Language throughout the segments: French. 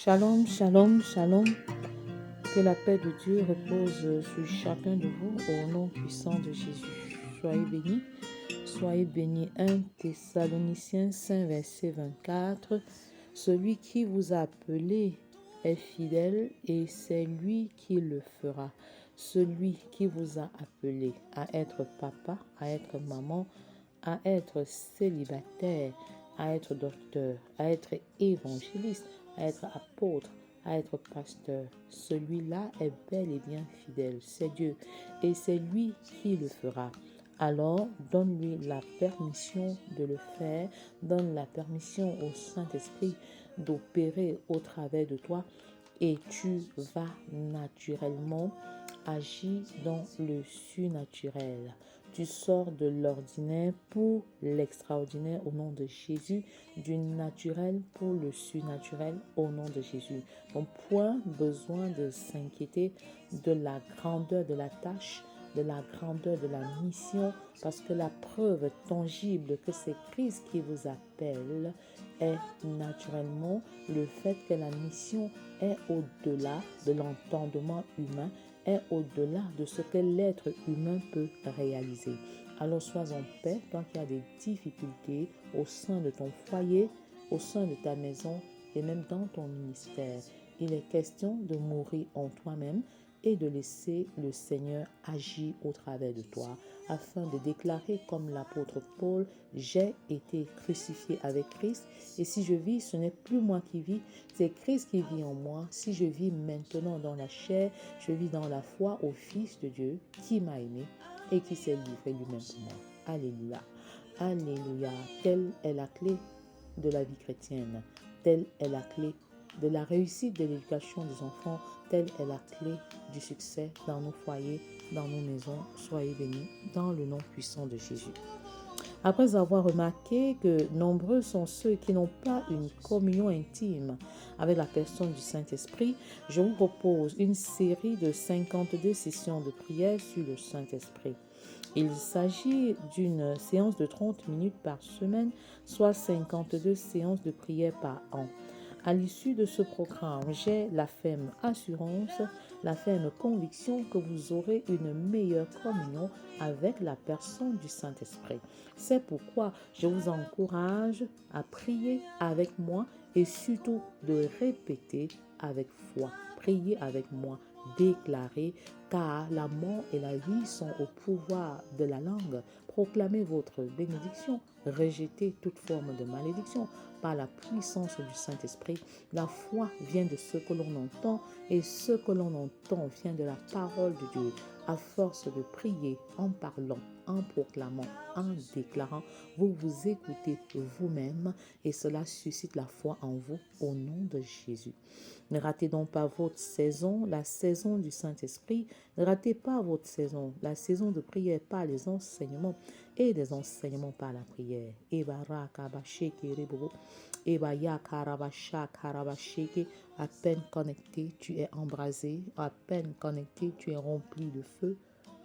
Shalom, shalom, shalom. Que la paix de Dieu repose sur chacun de vous au nom puissant de Jésus. Soyez bénis. Soyez bénis. 1 Thessaloniciens 5, verset 24. Celui qui vous a appelé est fidèle et c'est lui qui le fera. Celui qui vous a appelé à être papa, à être maman, à être célibataire, à être docteur, à être évangéliste, à être apôtre, à être pasteur. Celui-là est bel et bien fidèle. C'est Dieu et c'est lui qui le fera. Alors, donne-lui la permission de le faire, donne la permission au Saint-Esprit d'opérer au travers de toi et tu vas naturellement agir dans le surnaturel. Tu sors de l'ordinaire pour l'extraordinaire au nom de Jésus, du naturel pour le surnaturel au nom de Jésus. Donc, point besoin de s'inquiéter de la grandeur de la tâche, de la grandeur de la mission, parce que la preuve tangible que c'est Christ qui vous appelle est naturellement le fait que la mission est au-delà de l'entendement humain, est au-delà de ce que l'être humain peut réaliser. Alors sois en paix quand il y a des difficultés au sein de ton foyer, au sein de ta maison et même dans ton ministère. Il est question de mourir en toi-même et de laisser le Seigneur agir au travers de toi afin de déclarer comme l'apôtre Paul, j'ai été crucifié avec Christ et si je vis, ce n'est plus moi qui vis, c'est Christ qui vit en moi. Si je vis maintenant dans la chair, je vis dans la foi au Fils de Dieu qui m'a aimé et qui s'est livré lui-même pour moi. Alléluia. Alléluia. Telle est la clé de la vie chrétienne. Telle est la clé de la réussite de l'éducation des enfants. Telle est la clé du succès dans nos foyers, dans nos maisons. Soyez bénis dans le nom puissant de Jésus. Après avoir remarqué que nombreux sont ceux qui n'ont pas une communion intime avec la personne du Saint-Esprit, je vous propose une série de 52 sessions de prière sur le Saint-Esprit. Il s'agit d'une séance de 30 minutes par semaine, soit 52 séances de prière par an. À l'issue de ce programme, j'ai la ferme assurance, la ferme conviction que vous aurez une meilleure communion avec la personne du Saint-Esprit. C'est pourquoi je vous encourage à prier avec moi et surtout de répéter avec foi. Priez avec moi, déclarez, car la mort et la vie sont au pouvoir de la langue. Proclamez votre bénédiction, rejetez toute forme de malédiction par la puissance du Saint-Esprit. La foi vient de ce que l'on entend et ce que l'on entend vient de la parole de Dieu. À force de prier, en parlant, en proclamant, en déclarant, vous vous écoutez vous-même et cela suscite la foi en vous au nom de Jésus. Ne ratez donc pas votre saison, la saison du Saint-Esprit. Ne ratez pas votre saison, la saison de prière par les enseignements et des enseignements par la prière. À peine connecté, tu es embrasé. À peine connecté, tu es rempli de feu.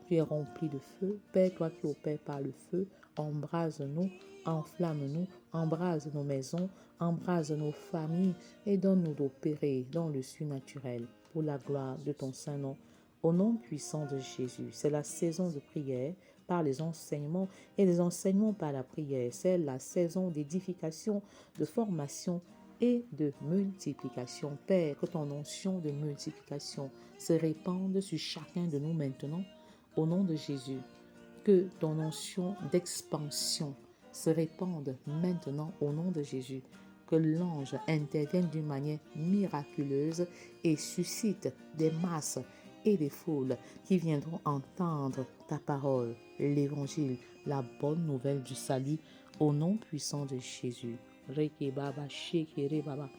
Tu es rempli de feu. Père, toi qui opères par le feu, embrase-nous, enflamme-nous, embrase nos maisons, embrase nos familles et donne-nous d'opérer dans le surnaturel pour la gloire de ton Saint-Nom. Au nom puissant de Jésus, c'est la saison de prière par les enseignements et les enseignements par la prière. C'est la saison d'édification, de formation et de multiplication. Père, que ton onction de multiplication se répande sur chacun de nous maintenant. Au nom de Jésus, que ton onction d'expansion se répande maintenant au nom de Jésus. Que l'ange intervienne d'une manière miraculeuse et suscite des masses et des foules qui viendront entendre ta parole, l'évangile, la bonne nouvelle du salut au nom puissant de Jésus. Reke baba shekere baba.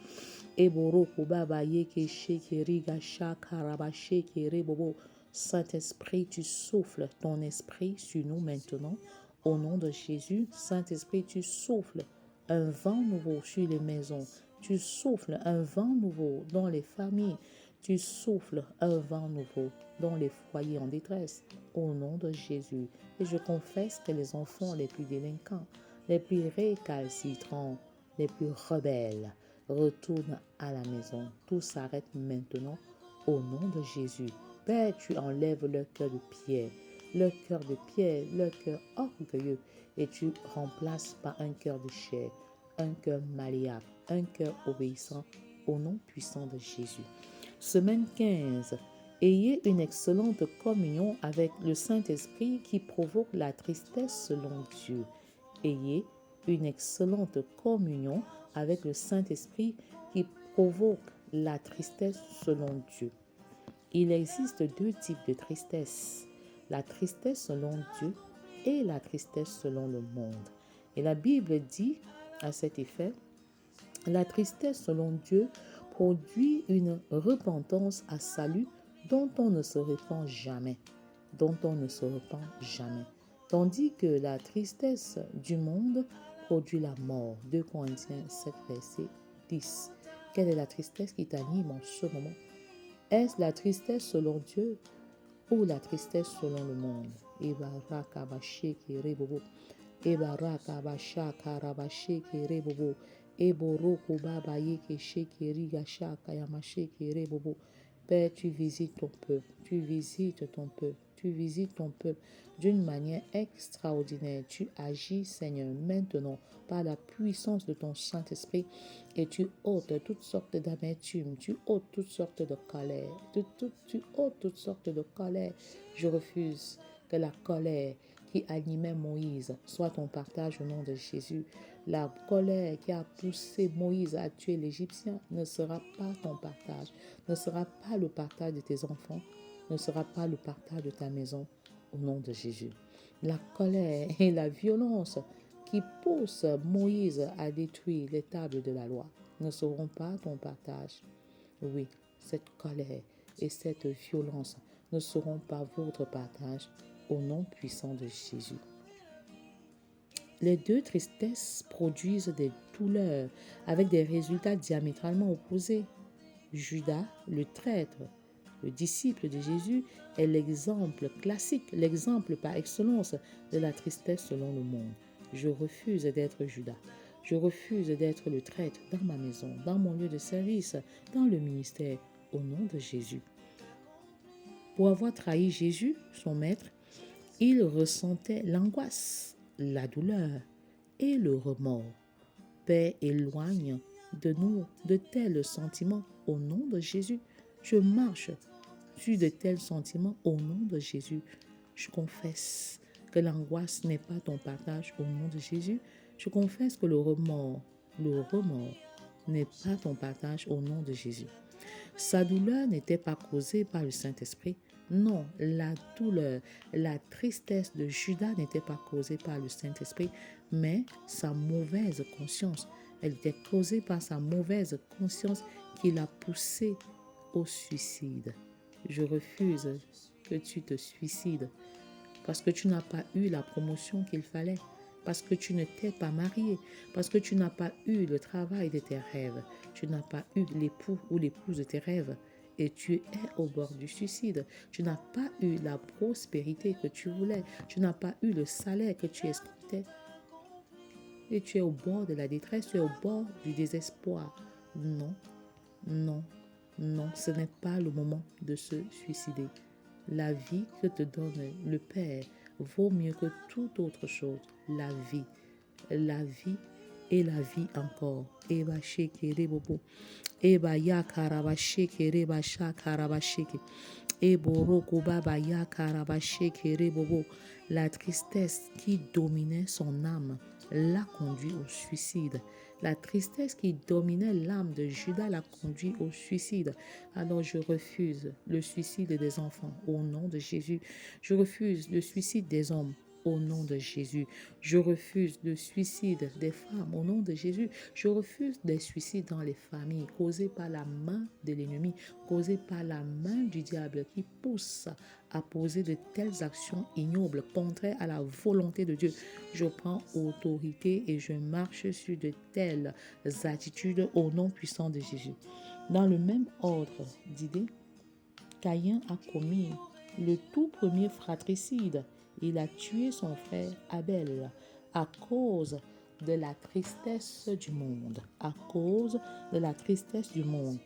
Eboroko baba yeke shekere gasha karaba shekere bobo. Saint-Esprit, tu souffles ton esprit sur nous maintenant. Au nom de Jésus, Saint-Esprit, tu souffles un vent nouveau sur les maisons. Tu souffles un vent nouveau dans les familles. Tu souffles un vent nouveau dans les foyers en détresse. Au nom de Jésus. Et je confesse que les enfants les plus délinquants, les plus récalcitrants, les plus rebelles, retourne à la maison. Tout s'arrête maintenant au nom de Jésus. Père, tu enlèves leur cœur de pierre, leur cœur orgueilleux, et tu remplaces par un cœur de chair, un cœur malléable, un cœur obéissant au nom puissant de Jésus. Semaine 15. Ayez une excellente communion avec le Saint-Esprit qui provoque la tristesse selon Dieu. Ayez une excellente communion avec le Saint-Esprit qui provoque la tristesse selon Dieu. Il existe deux types de tristesse, la tristesse selon Dieu et la tristesse selon le monde. Et la Bible dit à cet effet, la tristesse selon Dieu produit une repentance à salut dont on ne se repent jamais, Tandis que la tristesse du monde produit la mort. 2 Corinthiens 7, verset 10. Quelle est la tristesse qui t'anime en ce moment? Est-ce la tristesse selon Dieu ou la tristesse selon le monde? Père, tu visites ton peuple d'une manière extraordinaire. Tu agis, Seigneur, maintenant par la puissance de ton Saint-Esprit et tu ôtes toutes sortes d'amertume, tu ôtes toutes sortes de colère, tu ôtes toutes sortes de colère. Je refuse que la colère qui animait Moïse soit ton partage au nom de Jésus. La colère qui a poussé Moïse à tuer l'Égyptien ne sera pas ton partage, ne sera pas le partage de tes enfants, ne sera pas le partage de ta maison au nom de Jésus. La colère et la violence qui poussent Moïse à détruire les tables de la loi ne seront pas ton partage. Oui, cette colère et cette violence ne seront pas votre partage au nom puissant de Jésus. Les deux tristesses produisent des douleurs avec des résultats diamétralement opposés. Judas, le traître, le disciple de Jésus, est l'exemple classique, l'exemple par excellence de la tristesse selon le monde. Je refuse d'être Judas. Je refuse d'être le traître dans ma maison, dans mon lieu de service, dans le ministère, au nom de Jésus. Pour avoir trahi Jésus, son maître, il ressentait l'angoisse, la douleur et le remords. Père, éloigne de nous de tels sentiments au nom de Jésus. Je marche sur de tels sentiments au nom de Jésus. Je confesse que l'angoisse n'est pas ton partage au nom de Jésus. Je confesse que le remords n'est pas ton partage au nom de Jésus. Sa douleur n'était pas causée par le Saint-Esprit. Non, la douleur, la tristesse de Judas n'était pas causée par le Saint-Esprit, mais sa mauvaise conscience. Elle était causée par sa mauvaise conscience qui l'a poussé au suicide. Je refuse que tu te suicides parce que tu n'as pas eu la promotion qu'il fallait, parce que tu ne t'es pas marié, parce que tu n'as pas eu le travail de tes rêves, tu n'as pas eu l'époux ou l'épouse de tes rêves et tu es au bord du suicide. Tu n'as pas eu la prospérité que tu voulais, tu n'as pas eu le salaire que tu escomptais et tu es au bord de la détresse, tu es au bord du désespoir. Non, non, non, ce n'est pas le moment de se suicider. La vie que te donne le Père vaut mieux que toute autre chose. La vie et la vie encore. Eba shekere bobo. Eba ya karaba shekere ba sha karaba sheke. Eboroko baba ya karaba shekere bobo. La tristesse qui dominait son âme l'a conduit au suicide. La tristesse qui dominait l'âme de Judas l'a conduit au suicide. Alors je refuse le suicide des enfants au nom de Jésus. Je refuse le suicide des hommes au nom de Jésus. Je refuse le suicide des femmes au nom de Jésus. Je refuse des suicides dans les familles causés par la main de l'ennemi, causés par la main du diable qui pousse à poser de telles actions ignobles, contraires à la volonté de Dieu. Je prends autorité et je marche sur de telles attitudes au nom puissant de Jésus. Dans le même ordre d'idées, Caïn a commis le tout premier fratricide. Il a tué son frère Abel à cause de la tristesse du monde. À cause de la tristesse du monde,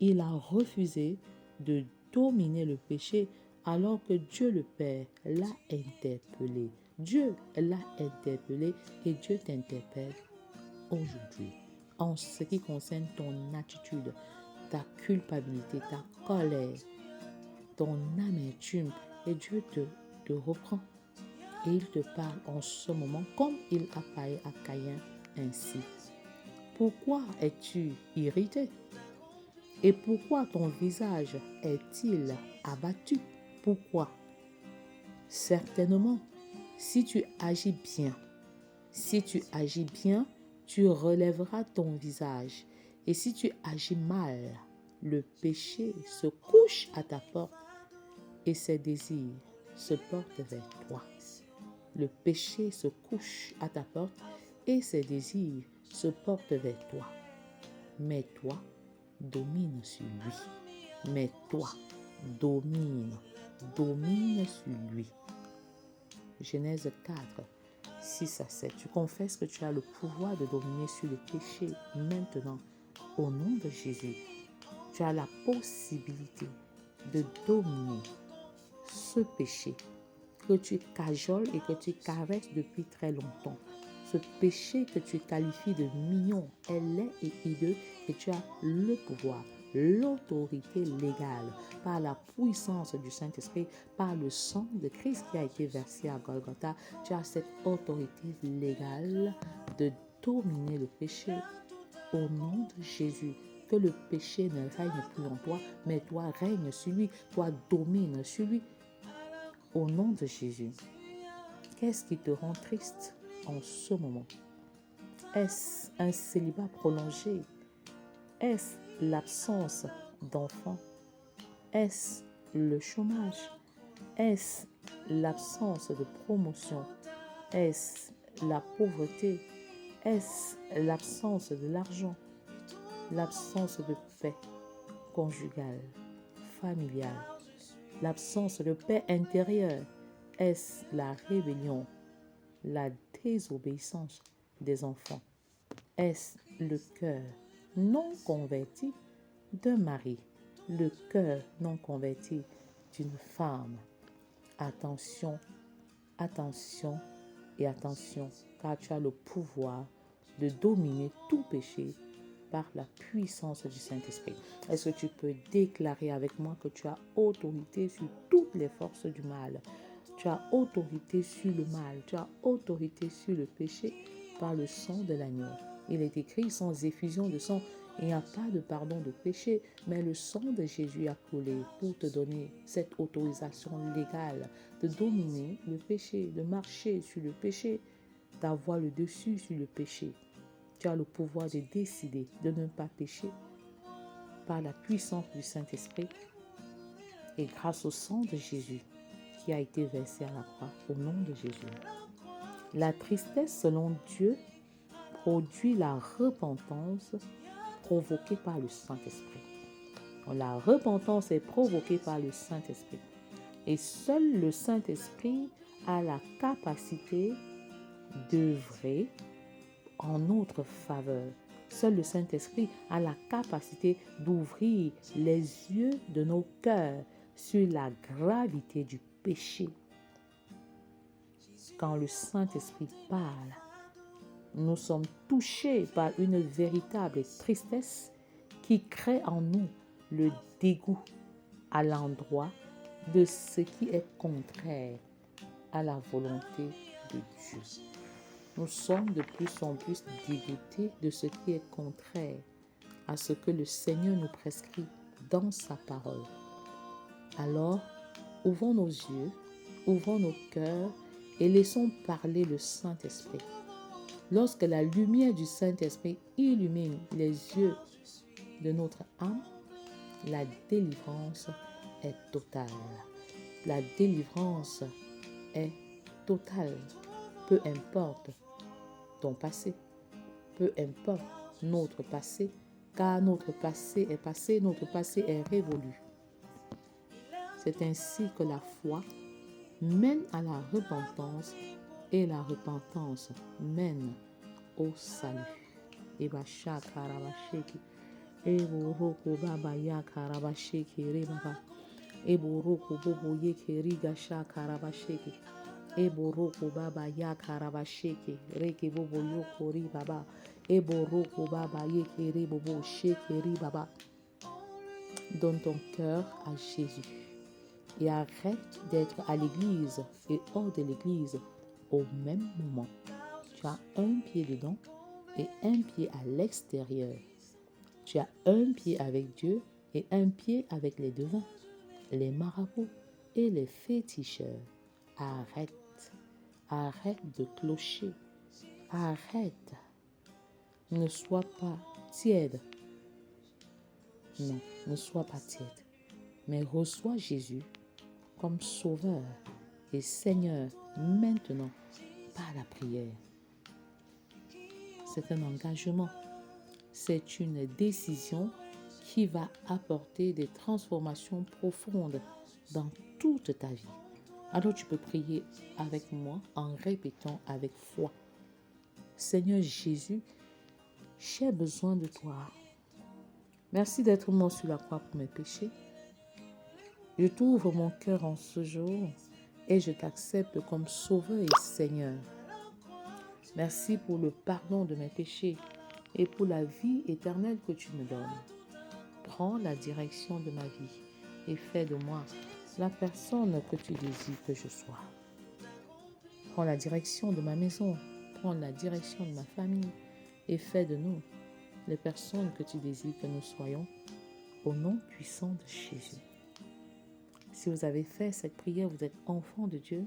il a refusé de dominer le péché alors que Dieu le Père l'a interpellé. Dieu l'a interpellé et Dieu t'interpelle aujourd'hui en ce qui concerne ton attitude, ta culpabilité, ta colère, ton amertume. Et Dieu te reprend et il te parle en ce moment comme il a parlé à Caïn ainsi. Pourquoi es-tu irrité? Et pourquoi ton visage est-il abattu? Pourquoi? Certainement, si tu agis bien, tu relèveras ton visage. Et si tu agis mal, le péché se couche à ta porte et ses désirs se portent vers toi. Le péché se couche à ta porte et ses désirs se portent vers toi. Mais toi, domine sur lui. Mais toi, domine sur lui. Genèse 4, 6 à 7. Tu confesses que tu as le pouvoir de dominer sur le péché maintenant. Au nom de Jésus, tu as la possibilité de dominer ce péché que tu cajoles et que tu caresses depuis très longtemps. Ce péché que tu qualifies de mignon, laid et hideux, et tu as le pouvoir, l'autorité légale, par la puissance du Saint-Esprit, par le sang de Christ qui a été versé à Golgotha. Tu as cette autorité légale de dominer le péché. Au nom de Jésus, que le péché ne règne plus en toi, mais toi règne sur lui, toi domine sur lui. Au nom de Jésus, qu'est-ce qui te rend triste en ce moment? Est-ce un célibat prolongé? Est-ce l'absence d'enfants? Est-ce le chômage? Est-ce l'absence de promotion? Est-ce la pauvreté? Est-ce l'absence de l'argent? L'absence de paix conjugale, familiale? L'absence de paix intérieure? Est-ce la rébellion, la désobéissance des enfants? Est-ce le cœur non converti d'un mari, le cœur non converti d'une femme? Attention, attention et attention, car tu as le pouvoir de dominer tout péché par la puissance du Saint-Esprit. Est-ce que tu peux déclarer avec moi que tu as autorité sur toutes les forces du mal? Tu as autorité sur le mal, tu as autorité sur le péché par le sang de l'agneau. Il est écrit, sans effusion de sang, il n'y a pas de pardon de péché, mais le sang de Jésus a coulé pour te donner cette autorisation légale de dominer le péché, de marcher sur le péché, d'avoir le dessus sur le péché. Tu as le pouvoir de décider de ne pas pécher par la puissance du Saint-Esprit et grâce au sang de Jésus qui a été versé à la croix au nom de Jésus. La tristesse, selon Dieu, produit la repentance provoquée par le Saint-Esprit. La repentance est provoquée par le Saint-Esprit. Et seul le Saint-Esprit a la capacité d'œuvrer en notre faveur. Seul le Saint-Esprit a la capacité d'ouvrir les yeux de nos cœurs sur la gravité du péché. Quand le Saint-Esprit parle, nous sommes touchés par une véritable tristesse qui crée en nous le dégoût à l'endroit de ce qui est contraire à la volonté de Dieu. Nous sommes de plus en plus dégoûtés de ce qui est contraire à ce que le Seigneur nous prescrit dans sa parole. Alors, ouvrons nos yeux, ouvrons nos cœurs et laissons parler le Saint-Esprit. Lorsque la lumière du Saint-Esprit illumine les yeux de notre âme, la délivrance est totale. La délivrance est totale. Peu importe ton passé, peu importe notre passé, car notre passé est passé, notre passé est révolu. C'est ainsi que la foi mène à la repentance et la repentance mène au salut. Ebasha karabasheke. Eboroko baba ya karabasheke rebaba. Eboroko bobo yeke rigasha karabasheke. Eboroko baba ya karabasheke. Reke bobo yoko ribaba. Eboroko baba yeke rebobo sheke ribaba. Donne ton cœur à Jésus et arrête d'être à l'église et hors de l'église au même moment. Tu as un pied dedans et un pied à l'extérieur. Tu as un pied avec Dieu et un pied avec les devins, les marabouts et les féticheurs. Arrête, arrête de clocher, arrête. Ne sois pas tiède. Non, ne sois pas tiède, mais reçois Jésus comme Sauveur et Seigneur maintenant par la prière. C'est un engagement, c'est une décision qui va apporter des transformations profondes dans toute ta vie. Alors tu peux prier avec moi en répétant avec foi. Seigneur Jésus, j'ai besoin de toi. Merci d'être mort sur la croix pour mes péchés. Je t'ouvre mon cœur en ce jour et je t'accepte comme Sauveur et Seigneur. Merci pour le pardon de mes péchés et pour la vie éternelle que tu me donnes. Prends la direction de ma vie et fais de moi la personne que tu désires que je sois. Prends la direction de ma maison, prends la direction de ma famille et fais de nous les personnes que tu désires que nous soyons, au nom puissant de Jésus. Si vous avez fait cette prière, vous êtes enfant de Dieu,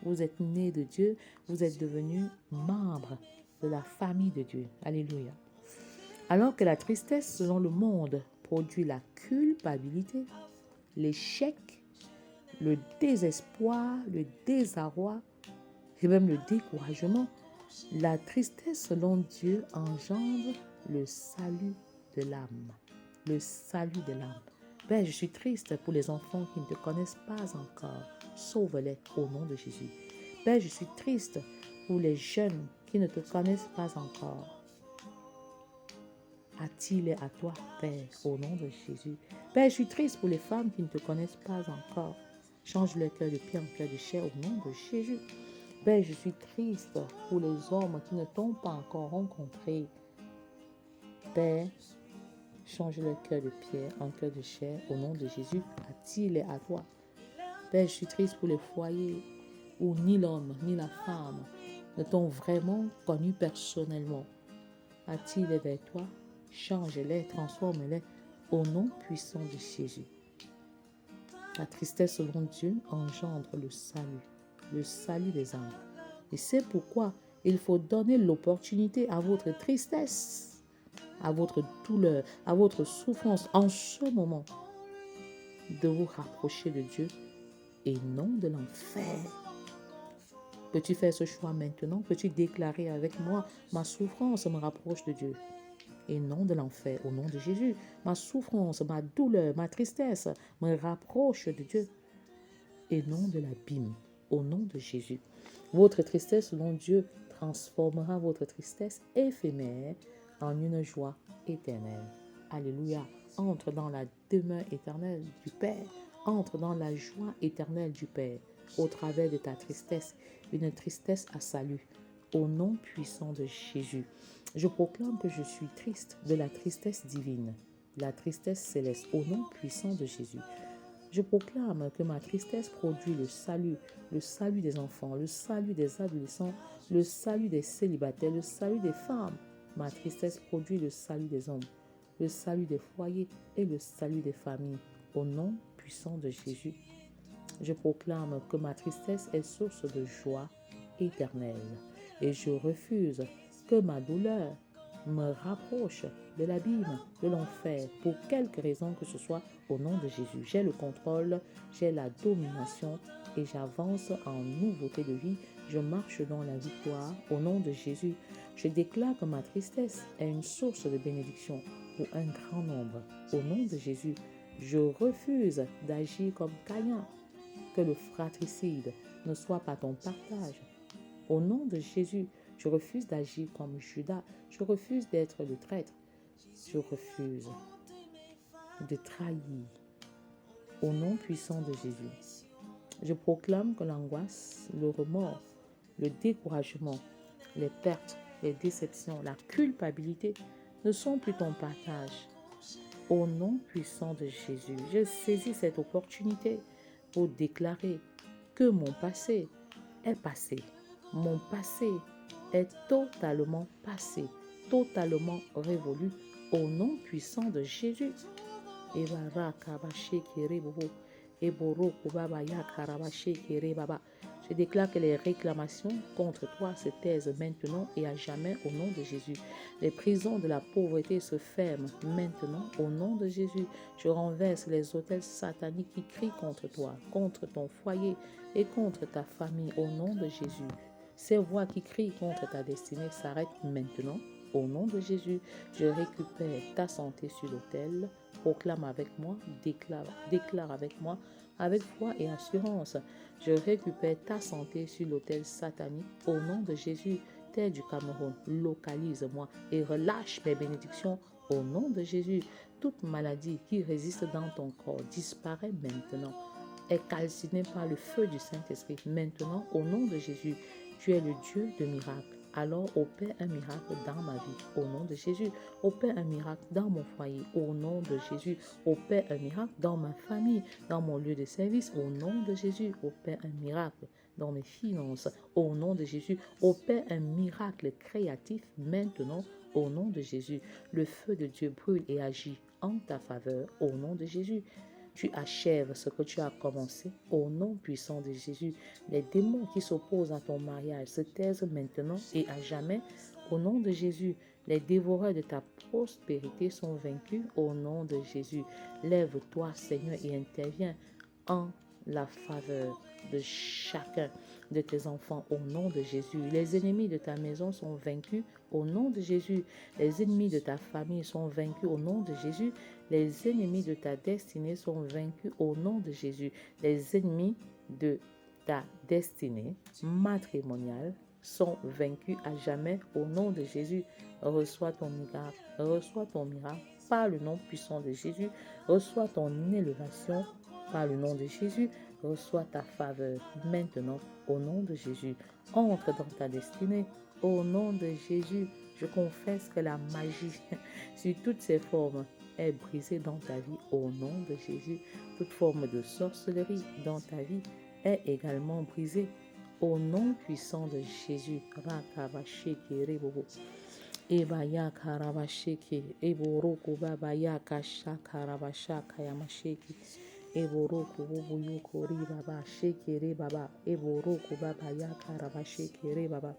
vous êtes né de Dieu, vous êtes devenu membre de la famille de Dieu. Alléluia. Alors que la tristesse selon le monde produit la culpabilité, l'échec, le désespoir, le désarroi et même le découragement, la tristesse selon Dieu engendre le salut de l'âme. Le salut de l'âme. Père, je suis triste pour les enfants qui ne te connaissent pas encore. Sauve-les au nom de Jésus. Père, je suis triste pour les jeunes qui ne te connaissent pas encore. Attire-les à toi, Père, au nom de Jésus. Père, je suis triste pour les femmes qui ne te connaissent pas encore. Change leur cœur de pierre en cœur de chair au nom de Jésus. Père, je suis triste pour les hommes qui ne t'ont pas encore rencontré. Père, change leur cœur de pierre en cœur de chair au nom de Jésus. Attire-les à toi. Père, je suis triste pour les foyers où ni l'homme ni la femme ne t'ont vraiment connu personnellement. Attire-les vers toi. Change-les, transforme-les au nom puissant de Jésus. La tristesse selon Dieu engendre le salut des âmes. Et c'est pourquoi il faut donner l'opportunité à votre tristesse, à votre douleur, à votre souffrance en ce moment de vous rapprocher de Dieu et non de l'enfer. Peux-tu faire ce choix maintenant? Peux-tu déclarer avec moi, ma souffrance me rapproche de Dieu et non de l'enfer au nom de Jésus? Ma souffrance, ma douleur, ma tristesse me rapproche de Dieu et non de l'abîme au nom de Jésus. Votre tristesse selon Dieu transformera votre tristesse éphémère en une joie éternelle. Alléluia. Entre dans la demeure éternelle du Père. Entre dans la joie éternelle du Père au travers de ta tristesse, une tristesse à salut. Au nom puissant de Jésus, je proclame que je suis triste de la tristesse divine, la tristesse céleste, au nom puissant de Jésus. Je proclame que ma tristesse produit le salut des enfants, le salut des adolescents, le salut des célibataires, le salut des femmes. Ma tristesse produit le salut des hommes, le salut des foyers et le salut des familles. Au nom puissant de Jésus, je proclame que ma tristesse est source de joie éternelle et je refuse que ma douleur me rapproche de l'abîme, de l'enfer, pour quelque raison que ce soit, au nom de Jésus. J'ai le contrôle, j'ai la domination et j'avance en nouveauté de vie. Je marche dans la victoire au nom de Jésus. Je déclare que ma tristesse est une source de bénédiction pour un grand nombre. Au nom de Jésus, je refuse d'agir comme Caïn. Que le fratricide ne soit pas ton partage. Au nom de Jésus, Je refuse d'agir comme Judas. Je refuse d'être le traître. Je refuse de trahir. Au nom puissant de Jésus, je proclame que l'angoisse, le remords, le découragement, les pertes, les déceptions, la culpabilité ne sont plus ton partage. Au nom puissant de Jésus, je saisis cette opportunité pour déclarer que mon passé est passé. Mon passé est totalement passé, totalement révolu au nom puissant de Jésus. Je déclare que les réclamations contre toi se taisent maintenant et à jamais au nom de Jésus. Les prisons de la pauvreté se ferment maintenant au nom de Jésus. Je renverse les autels sataniques qui crient contre toi, contre ton foyer et contre ta famille au nom de Jésus. Ces voix qui crient contre ta destinée s'arrêtent maintenant au nom de Jésus. Je récupère ta santé sur l'autel. Proclame avec moi, déclare avec moi, avec foi et assurance. Je récupère ta santé sur l'autel satanique au nom de Jésus. Terre du Cameroun, localise-moi et relâche mes bénédictions au nom de Jésus. Toute maladie qui résiste dans ton corps disparaît maintenant. Est calcinée par le feu du Saint-Esprit. Maintenant, au nom de Jésus, tu es le Dieu de miracles. Alors opère un miracle dans ma vie, au nom de Jésus. Opère un miracle dans mon foyer, au nom de Jésus. Opère un miracle dans ma famille, dans mon lieu de service, au nom de Jésus. Opère un miracle dans mes finances, au nom de Jésus. Opère un miracle créatif maintenant, au nom de Jésus. Le feu de Dieu brûle et agit en ta faveur, au nom de Jésus. Tu achèves ce que tu as commencé au nom puissant de Jésus. Les démons qui s'opposent à ton mariage se taisent maintenant et à jamais au nom de Jésus. Les dévoreurs de ta prospérité sont vaincus au nom de Jésus. Lève-toi, Seigneur, et interviens en la faveur de chacun de tes enfants au nom de Jésus. Les ennemis de ta maison sont vaincus au nom de Jésus. Les ennemis de ta famille sont vaincus au nom de Jésus. Les ennemis de ta destinée sont vaincus au nom de Jésus. Les ennemis de ta destinée matrimoniale sont vaincus à jamais au nom de Jésus. Reçois ton miracle par le nom puissant de Jésus. Reçois ton élévation par le nom de Jésus. Reçois ta faveur maintenant au nom de Jésus. Entre dans ta destinée au nom de Jésus. Je confesse que la magie sur toutes ses formes est brisée dans ta vie au nom de Jésus. Toute forme de sorcellerie dans ta vie est également brisée au nom puissant de Jésus. Ebaya karabasheke, eboroko babaya kasha karabashaka yamasheke, eboroko bubuyuko ribaba sheke rebaba, eboroko babaya karabasheke rebaba,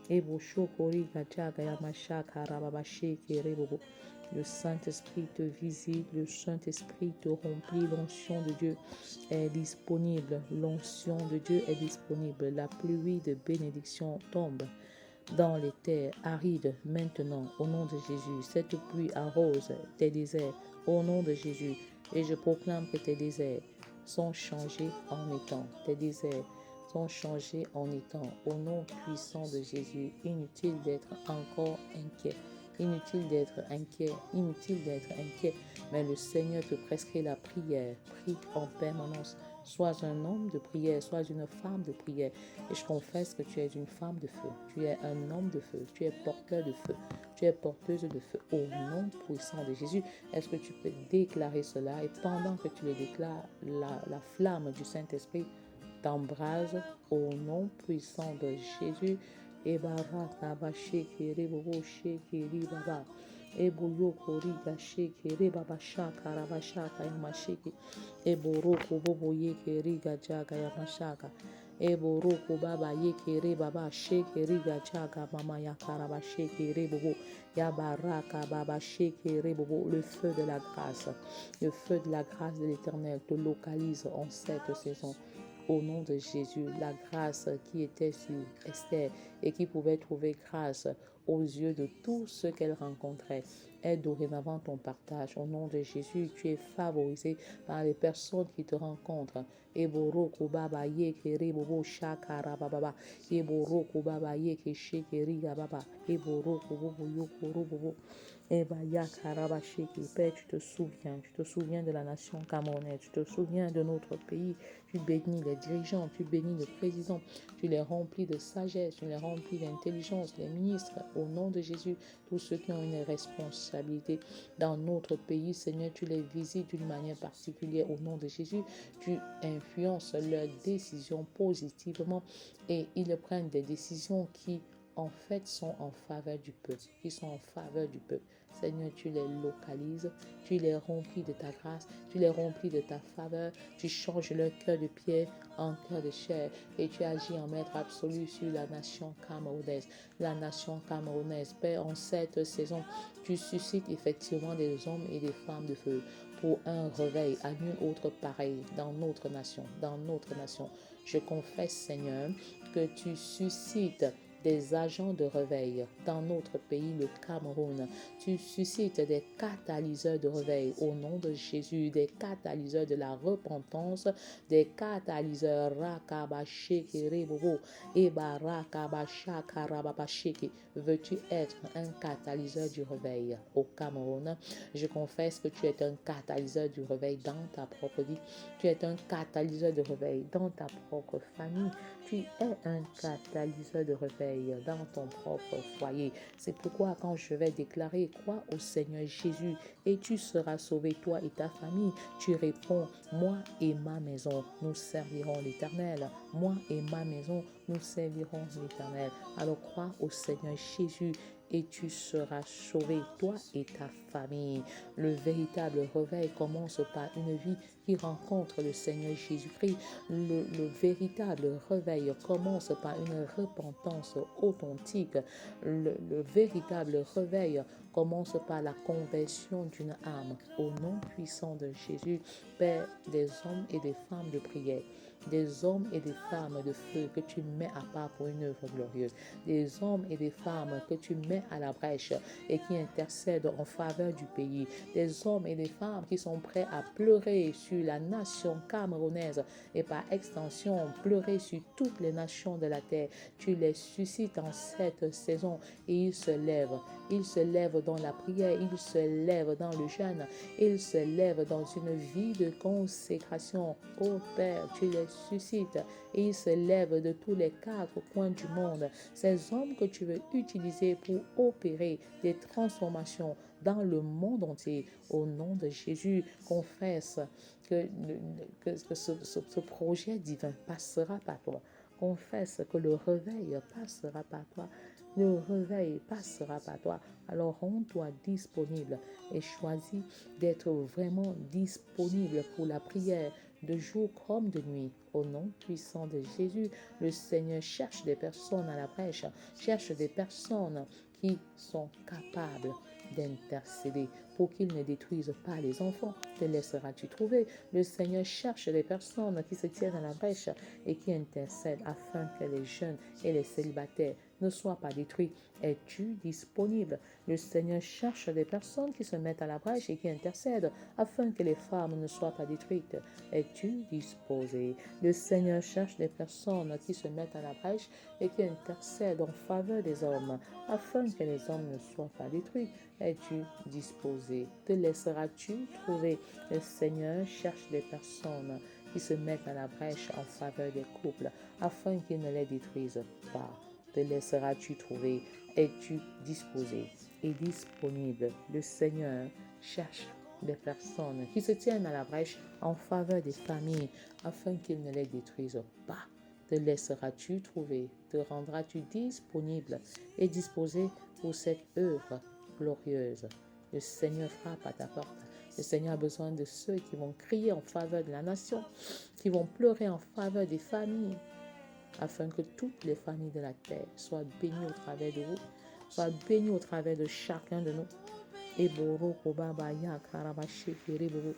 eboshoko rigajaga yamashaka rababasheke rebobo. Le Saint-Esprit te visite, le Saint-Esprit te remplit, l'onction de Dieu est disponible, l'onction de Dieu est disponible, la pluie de bénédiction tombe dans les terres arides maintenant, au nom de Jésus. Cette pluie arrose tes déserts, au nom de Jésus. Et je proclame que tes déserts sont changés en étangs. Tes déserts sont changés en étangs. Au nom puissant de Jésus, inutile d'être encore inquiet. Inutile d'être inquiet, inutile d'être inquiet. Mais le Seigneur te prescrit la prière. Prie en permanence. Sois un homme de prière, sois une femme de prière. Et je confesse que tu es une femme de feu, tu es un homme de feu, tu es porteur de feu, tu es porteuse de feu. Au nom puissant de Jésus, est-ce que tu peux déclarer cela? Et pendant que tu le déclares, la flamme du Saint-Esprit t'embrase au nom puissant de Jésus. Et Eboyoko riga sheke reba shaka raba shaka yamasheke. Eboroko bobo yeke riga jaga yamashaka. Eboroko baba yeke reba ba sheke riga jaga mama yakaraba sheke rebobo. Yabaraka baba sheke rebobo. Le feu de la grâce. Le feu de la grâce de l'Éternel te localise en cette saison. Au nom de Jésus, la grâce qui était sur Esther et qui pouvait trouver grâce aux yeux de tous ceux qu'elle rencontrait est dorénavant ton partage. Au nom de Jésus, tu es favorisé par les personnes qui te rencontrent. Eboro kubaba ye kere bobo shakara baba. Eboro kubaba ye ke shekeri baba. Eboro kubobo yo koro bobo. Ebaya karaba sheke. Père, tu te souviens de la nation camerounaise, tu te souviens de notre pays. Tu bénis les dirigeants, tu bénis le président, tu les remplis de sagesse, tu les remplis d'intelligence, les ministres, au nom de Jésus, tous ceux qui ont une responsabilité dans notre pays, Seigneur, tu les visites d'une manière particulière, au nom de Jésus, tu influences leurs décisions positivement et ils prennent des décisions qui en fait sont en faveur du peuple, qui sont en faveur du peuple. Seigneur, tu les localises, tu les remplis de ta grâce, tu les remplis de ta faveur, tu changes leur cœur de pierre en cœur de chair et tu agis en maître absolu sur la nation camerounaise. La nation camerounaise, Père, en cette saison, tu suscites effectivement des hommes et des femmes de feu pour un réveil à nul autre pareil dans notre nation, dans notre nation. Je confesse, Seigneur, que tu suscites des agents de réveil dans notre pays, le Cameroun. Tu suscites des catalyseurs de réveil au nom de Jésus, des catalyseurs de la repentance, des catalyseurs rakabasheke rebobo et barakabashakarababasheke. Veux-tu être un catalyseur du réveil au Cameroun? Je confesse que tu es un catalyseur du réveil dans ta propre vie. Tu es un catalyseur de réveil dans ta propre famille. Tu es un catalyseur de réveil dans ton propre foyer. C'est pourquoi quand je vais déclarer crois au Seigneur Jésus et tu seras sauvé, toi et ta famille, tu réponds, moi et ma maison, nous servirons l'Éternel. Moi et ma maison, nous servirons l'Éternel. Alors crois au Seigneur Jésus et tu seras sauvé, toi et ta famille. Le véritable réveil commence par une vie qui rencontre le Seigneur Jésus-Christ. Le véritable réveil commence par une repentance authentique. Le véritable réveil commence par la conversion d'une âme. Au nom puissant de Jésus, Père, des hommes et des femmes de prière, des hommes et des femmes de feu que tu mets à part pour une œuvre glorieuse, des hommes et des femmes que tu mets à la brèche et qui intercèdent en faveur du pays, des hommes et des femmes qui sont prêts à pleurer sur la nation camerounaise et par extension pleurer sur toutes les nations de la terre. Tu les suscites en cette saison et ils se lèvent. Ils se lèvent dans la prière, ils se lèvent dans le jeûne, ils se lèvent dans une vie de consécration. Ô Père, tu les suscites et ils se lèvent de tous les quatre coins du monde. Ces hommes que tu veux utiliser pour opérer des transformations dans le monde entier. Au nom de Jésus, confesse que ce projet divin passera par toi. Confesse que le réveil passera par toi. Le réveil passera par toi. Alors rends-toi disponible et choisis d'être vraiment disponible pour la prière de jour comme de nuit. Au nom puissant de Jésus, le Seigneur cherche des personnes à la brèche, cherche des personnes qui sont capables d'intercéder pour qu'ils ne détruisent pas les enfants. Te laisseras-tu trouver? Le Seigneur cherche des personnes qui se tiennent à la brèche et qui intercèdent afin que les jeunes et les célibataires ne soient pas détruits. Es-tu disponible? Le Seigneur cherche des personnes qui se mettent à la brèche et qui intercèdent afin que les femmes ne soient pas détruites. Es-tu disposé? Le Seigneur cherche des personnes qui se mettent à la brèche et qui intercèdent en faveur des hommes afin que les hommes ne soient pas détruits. Es-tu disposé? Te laisseras-tu trouver? Le Seigneur cherche des personnes qui se mettent à la brèche en faveur des couples afin qu'ils ne les détruisent pas. Te laisseras-tu trouver? Es-tu disposé et disponible? Le Seigneur cherche des personnes qui se tiennent à la brèche en faveur des familles afin qu'ils ne les détruisent pas. Te laisseras-tu trouver? Te rendras-tu disponible et disposé pour cette œuvre glorieuse? Le Seigneur frappe à ta porte. Le Seigneur a besoin de ceux qui vont crier en faveur de la nation, qui vont pleurer en faveur des familles, afin que toutes les familles de la terre soient bénies au travers de vous, soient bénies au travers de chacun de nous. Eboro kobaba ya karabashe kerebobo.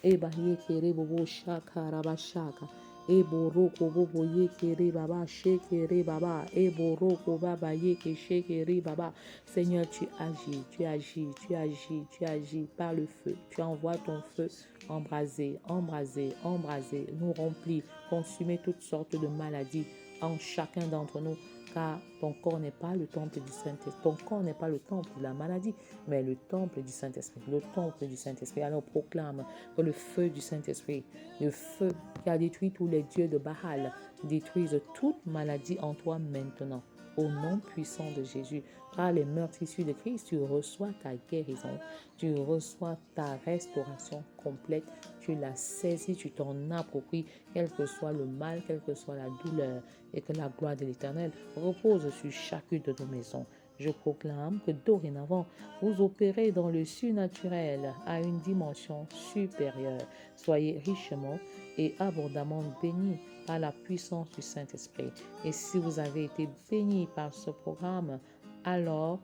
Ebaye kerebobo shakarabashaka. Eboroko bobo yekere baba, shekere baba, eboroko baba yeke shekere baba. Seigneur, tu agis, tu agis, tu agis, tu agis par le feu. Tu envoies ton feu embraser, embraser, embraser, nous remplir, consumer toutes sortes de maladies en chacun d'entre nous, car ton corps n'est pas le temple du Saint-Esprit. Ton corps n'est pas le temple de la maladie, mais le temple du Saint-Esprit. Le temple du Saint-Esprit. Alors proclame que le feu du Saint-Esprit, le feu qui a détruit tous les dieux de Baal, détruise toute maladie en toi maintenant. Au nom puissant de Jésus, par les meurtrissures de Christ, tu reçois ta guérison, tu reçois ta restauration complète, tu la saisis, tu t'en appropries, quel que soit le mal, quelle que soit la douleur, et que la gloire de l'Éternel repose sur chacune de nos maisons. Je proclame que dorénavant, vous opérez dans le surnaturel à une dimension supérieure. Soyez richement et abondamment bénis par la puissance du Saint-Esprit. Et si vous avez été bénis par ce programme, alors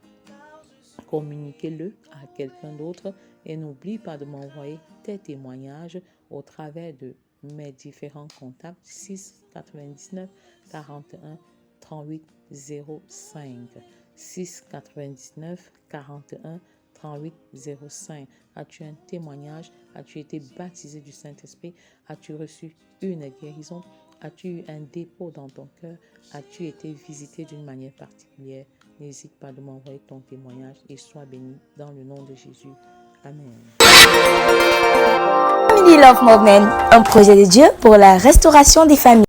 communiquez-le à quelqu'un d'autre et n'oublie pas de m'envoyer tes témoignages au travers de mes différents contacts 6 99 41 38 05 6 99 41 38 05. As-tu un témoignage? As-tu été baptisé du Saint-Esprit? As-tu reçu une guérison? As-tu eu un dépôt dans ton cœur? As-tu été visité d'une manière particulière? N'hésite pas de m'envoyer ton témoignage et sois béni dans le nom de Jésus. Amen. Family Love Movement, un projet de Dieu pour la restauration des familles.